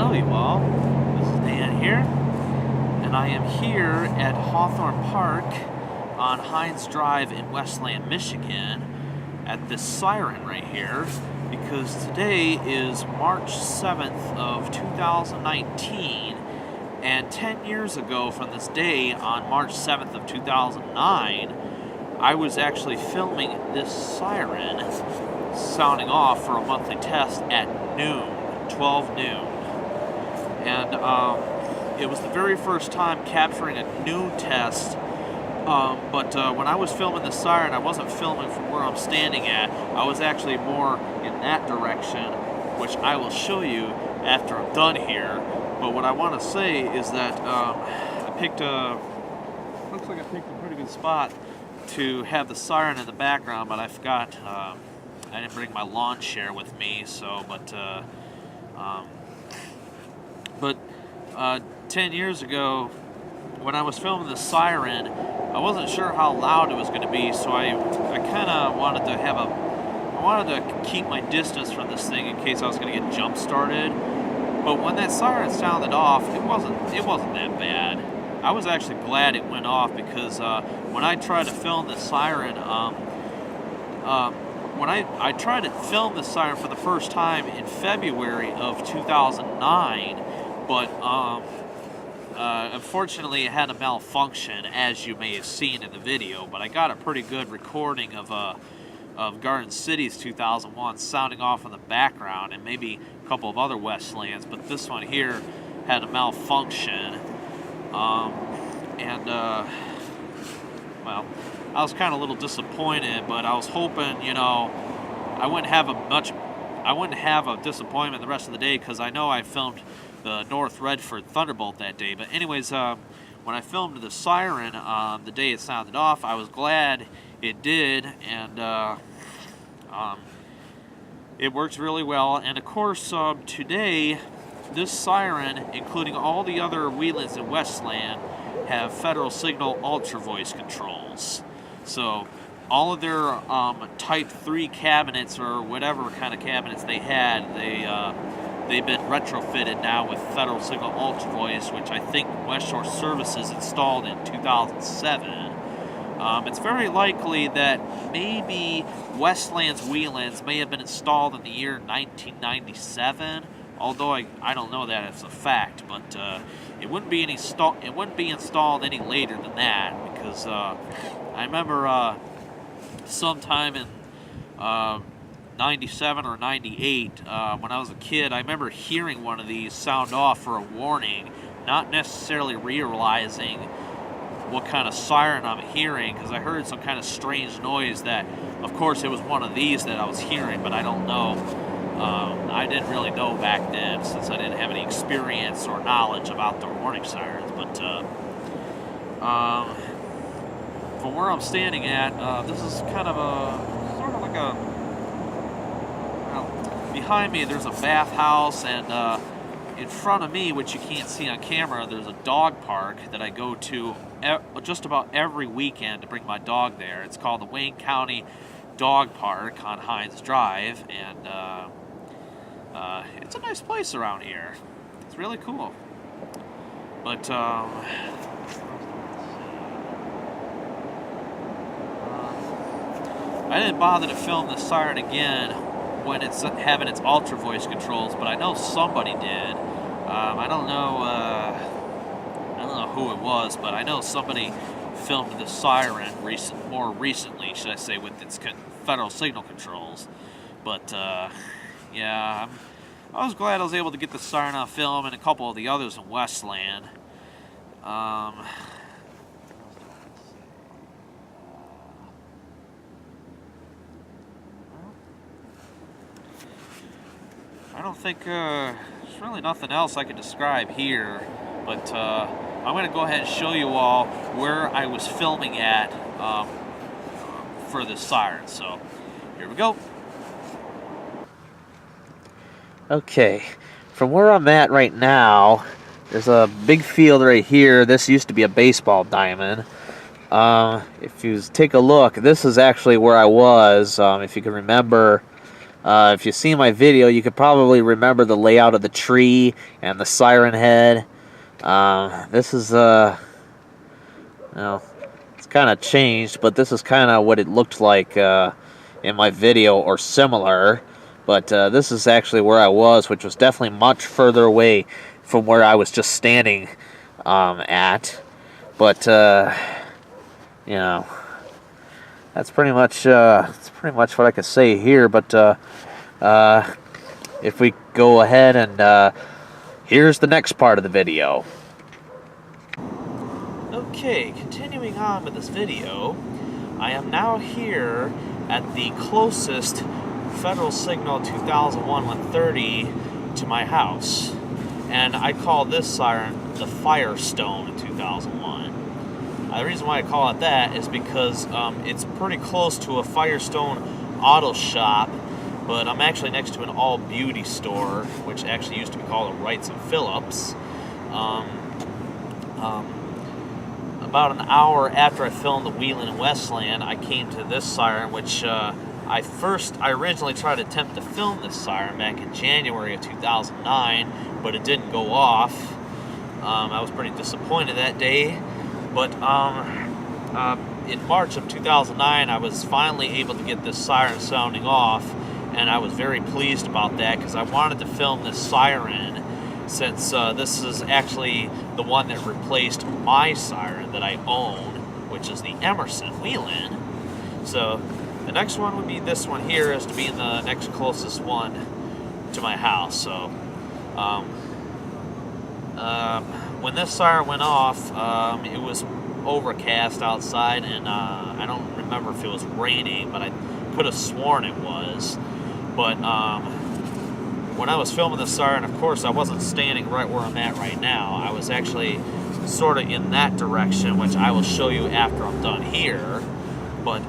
Hello you all, this is Dan here, and I am here at Hawthorne Park on Hines Drive in Westland, Michigan at this Siren right here because today is March 7th of 2019, and 10 years ago from this day on March 7th of 2009 I was actually filming this siren sounding off for a monthly test at noon, 12 noon. And it was the very first time capturing a noon test, but when I was filming the siren, I wasn't filming from where I'm standing at. I was actually more in that direction, which I will show you after I'm done here. But what I want to say is that looks like I picked a pretty good spot to have the siren in the background, but I forgot, I didn't bring my lawn chair with me, so, but 10 years ago, when I was filming the siren, I wasn't sure how loud it was going to be, so I kind of wanted to keep my distance from this thing in case I was going to get jump started. But when that siren sounded off, it wasn't that bad. I was actually glad it went off because when I tried to film the siren, when I tried to film the siren for the first time in February of 2009, but unfortunately it had a malfunction, as you may have seen in the video. But I got a pretty good recording of Garden City's 2001 sounding off in the background, and maybe a couple of other Westlands. But this one here had a malfunction. Well, I was kind of a little disappointed, but I was hoping, I wouldn't have a disappointment the rest of the day, because I know I filmed the North Redford Thunderbolt that day. But anyways, when I filmed the siren the day it sounded off, I was glad it did, and it works really well. And of course, today, this siren, including all the other Whelens in Westland, have Federal Signal Ultra Voice controls. So all of their Type 3 cabinets, or whatever kind of cabinets they had, they've been retrofitted now with Federal Signal Ultra Voice, which I think West Shore Services installed in 2007. It's very likely that maybe Westland's Whelens may have been installed in the year 1997. Although I don't know that as a fact, but it wouldn't be installed any later than that, because I remember sometime in 97 or 98, when I was a kid, I remember hearing one of these sound off for a warning, not necessarily realizing what kind of siren I'm hearing, because I heard some kind of strange noise that, of course, it was one of these that I was hearing, but I don't know. I didn't really know back then, since I didn't have any experience or knowledge about the warning sirens. But from where I'm standing at, this is kind of sort of like behind me there's a bathhouse, and in front of me, which you can't see on camera, there's a dog park that I go to just about every weekend to bring my dog there. It's called the Wayne County Dog Park on Hines Drive, and it's a nice place around here. It's really cool. But I didn't bother to film the siren again when it's having its ultra voice controls, but I know somebody did. I don't know who it was, but I know somebody filmed the siren more recently, should I say, with its Federal Signal controls. But yeah, I was glad I was able to get the siren on film, and a couple of the others in Westland. I don't think there's really nothing else I could describe here, but I'm going to go ahead and show you all where I was filming at for this siren. So here we go. Okay, from where I'm at right now, there's a big field right here. This used to be a baseball diamond. If you take a look, this is actually where I was. If you can remember, If you see my video, you could probably remember the layout of the tree and the siren head. This is, it's kind of changed, but this is kind of what it looked like in my video, or similar. But this is actually where I was, which was definitely much further away from where I was just standing at. But, that's pretty much what I could say here. But if we go ahead and here's the next part of the video. Okay, continuing on with this video, I am now here at the closest Federal Signal 2001-130 to my house, and I call this siren the Firestone 2001. The reason why I call it that is because it's pretty close to a Firestone auto shop, but I'm actually next to an all beauty store, which actually used to be called a Wrights and Phillips. About an hour after I filmed the Whelen in Westland, I came to this siren, which I originally tried to attempt to film this siren back in January of 2009, but it didn't go off. I was pretty disappointed that day, but in March of 2009, I was finally able to get this siren sounding off, and I was very pleased about that because I wanted to film this siren, since this is actually the one that replaced my siren that I own, which is the Emerson Whelen. So the next one would be this one here, as to being the next closest one to my house. So when this siren went off, it was overcast outside, and I don't remember if it was raining, but I could have sworn it was. But when I was filming the siren, of course, I wasn't standing right where I'm at right now. I was actually sort of in that direction, which I will show you after I'm done here. But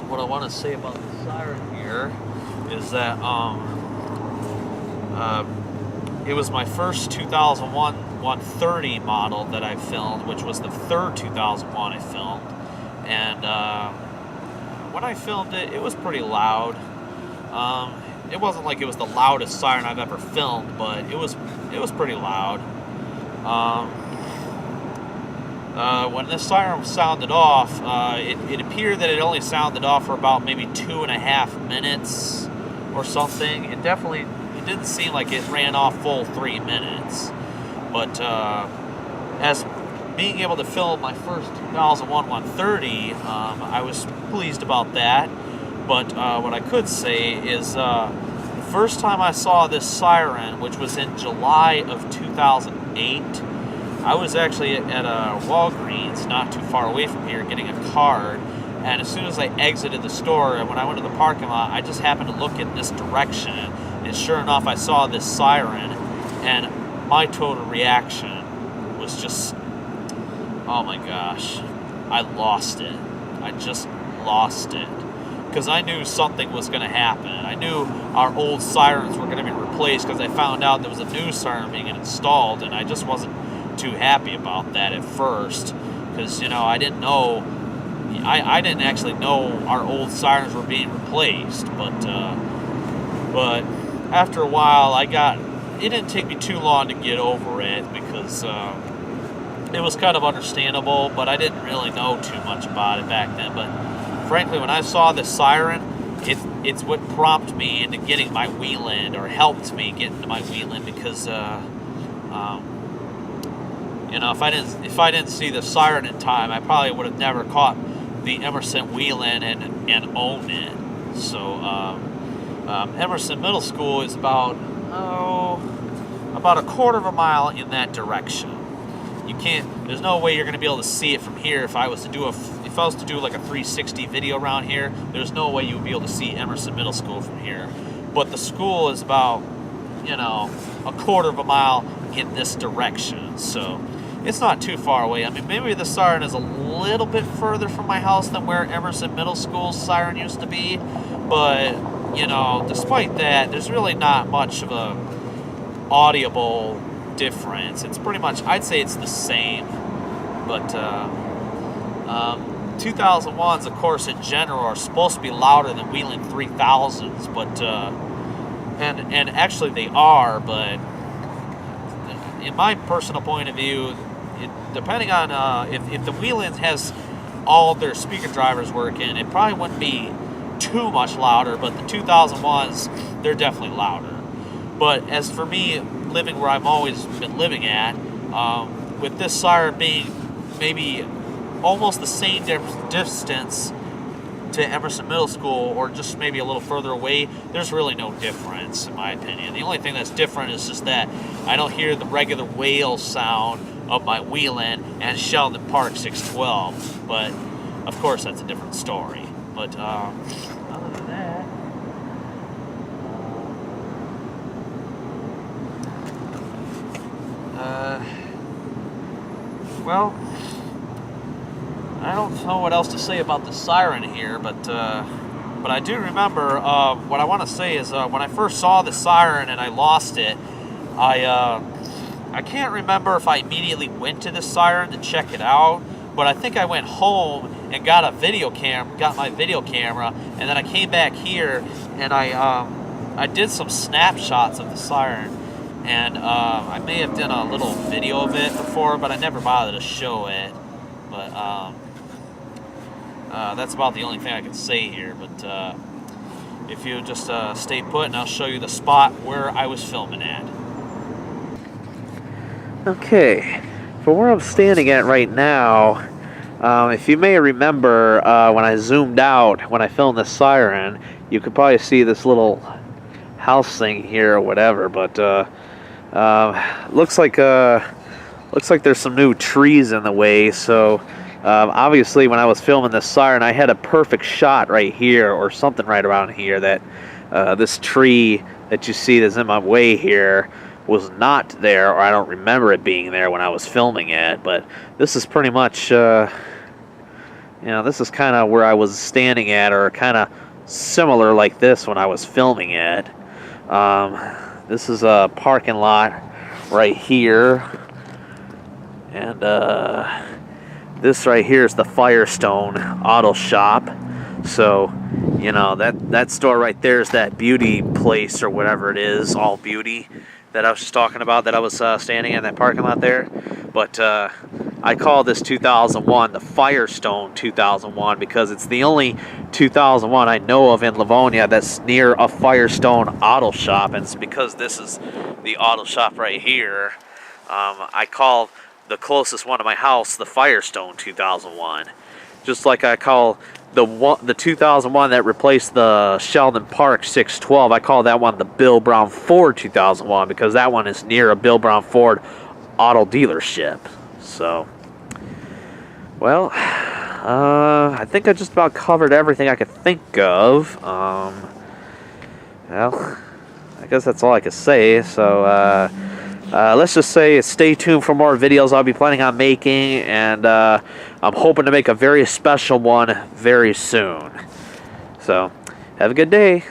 what I want to say about the siren here is that it was my first 2001-130 model that I filmed, which was the third 2001 I filmed. And when I filmed it, it was pretty loud. It wasn't like it was the loudest siren I've ever filmed, but it was pretty loud. When this siren sounded off, it appeared that it only sounded off for about maybe 2.5 minutes or something. It didn't seem like it ran off full 3 minutes. But as being able to film my first 2001-130, I was pleased about that. But what I could say is the first time I saw this siren, which was in July of 2008, I was actually at a Walgreens not too far away from here getting a card. And as soon as I exited the store, and when I went to the parking lot, I just happened to look in this direction. And sure enough, I saw this siren, and my total reaction was just, oh my gosh, I lost it. I just lost it. Because I knew something was going to happen. I knew our old sirens were going to be replaced, because I found out there was a new siren being installed, and I just wasn't too happy about that at first. Because, I didn't know, I didn't actually know our old sirens were being replaced. But after a while, it didn't take me too long to get over it, because it was kind of understandable, but I didn't really know too much about it back then. But frankly, when I saw the siren, it's what prompted me into getting my Whelen, or helped me get into my Whelen, because if I didn't see the siren in time, I probably would have never caught the Emerson Whelen and owned it. So Emerson Middle School is about a quarter of a mile in that direction. There's no way you're going to be able to see it from here. If I was to do like a 360 video around here, there's no way you would be able to see Emerson Middle School from here. But the school is about, a quarter of a mile in this direction. So it's not too far away. I mean, maybe the siren is a little bit further from my house than where Emerson Middle School's siren used to be. But, despite that, there's really not much of a audible difference. It's pretty much, I'd say it's the same. But 2001s, of course, in general, are supposed to be louder than Whelen 3000s, but and actually they are, but in my personal point of view, depending on if the Whelen has all their speaker drivers working, it probably wouldn't be too much louder, but the 2001s, they're definitely louder. But as for me, living where I've always been living at, with this siren being maybe almost the same distance to Emerson Middle School, or just maybe a little further away, there's really no difference in my opinion. The only thing that's different is just that I don't hear the regular wail sound of my Whelen and Sheldon Park 612, but of course that's a different story. But other than that, well, I don't know what else to say about the siren here, but I do remember what I want to say is when I first saw the siren and I lost it, I can't remember if I immediately went to the siren to check it out, but I think I went home and got my video camera, and then I came back here and I did some snapshots of the siren, and I may have done a little video of it before, but I never bothered to show it. But that's about the only thing I can say here. But if you just stay put, and I'll show you the spot where I was filming at. Okay, for where I'm standing at right now, if you may remember when I zoomed out when I filmed this siren, you could probably see this little house thing here or whatever. But looks like there's some new trees in the way. So obviously, when I was filming this siren, I had a perfect shot right here or something right around here that this tree that you see that's in my way here was not there, or I don't remember it being there when I was filming it. But this is pretty much, this is kind of where I was standing at, or kind of similar like this when I was filming it. This is a parking lot right here, and this right here is the Firestone auto shop. So, that store right there is that beauty place or whatever it is, All Beauty, that I was just talking about, that I was standing in that parking lot there. But I call this 2001 the Firestone 2001 because it's the only 2001 I know of in Livonia that's near a Firestone auto shop, and it's because this is the auto shop right here. I call the closest one to my house the Firestone 2001, just like I call the 2001 that replaced the Sheldon Park 612. I call that one the Bill Brown Ford 2001 because that one is near a Bill Brown Ford auto dealership. So, well, I think I just about covered everything I could think of. Well, I guess that's all I could say. So, let's just say stay tuned for more videos I'll be planning on making, and I'm hoping to make a very special one very soon. So, have a good day.